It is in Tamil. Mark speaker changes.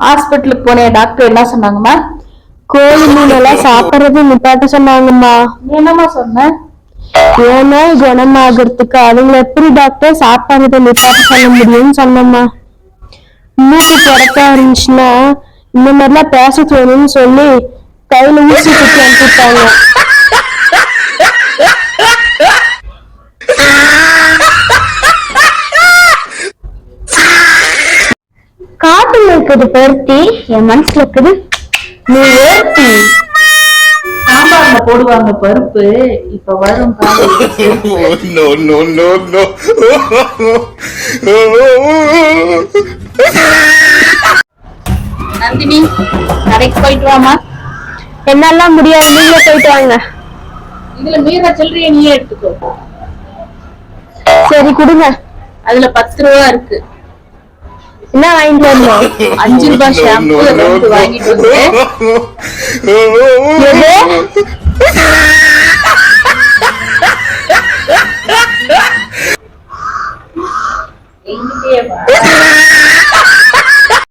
Speaker 1: ஹாஸ்பிட்டலுக்கு போனேன். டாக்டர் என்ன சொன்னாங்கம்மா?
Speaker 2: கோழி மீன் எல்லாம் சாப்பிடுறது நிப்பாட்ட சொன்னாங்கம்மா.
Speaker 1: என்னம்மா சொன்ன?
Speaker 2: ஏன்னா குணமாகறதுக்கு அதுங்களை எப்படி டாக்டர் சாப்பிடுறத நிப்பாட்ட சொல்ல முடியும்னு சொன்னம்மா. மூக்கு புறக்க இருந்துச்சுன்னா இந்த மாதிரிலாம் பேச தோணும்னு சொல்லி கையில ஊசி குத்தி அனுப்பிட்டாங்க. காட்டுல இருக்குது பொருத்தி, என் மனசுல இருக்குது நீ ஏத்தி.
Speaker 1: சாம்பார்ல போடுவாங்க பருப்பு, இப்ப வரும் நந்தினி, கடைக்கு போயிட்டு வாமா.
Speaker 2: என்னெல்லாம் முடியாது, நீங்களே போயிட்டு வாங்க.
Speaker 1: இதுல மீற சில்லறைய நீயே எடுத்துக்கோ.
Speaker 2: சரி கொடுங்க.
Speaker 1: அதுல 10 ரூபா இருக்கு.
Speaker 2: என்ன வாங்கிட்டு வரணும்?
Speaker 1: 5 ரூபாய் ஷாம்பு வாங்கிட்டு வந்து. எங்கிட்டே வா.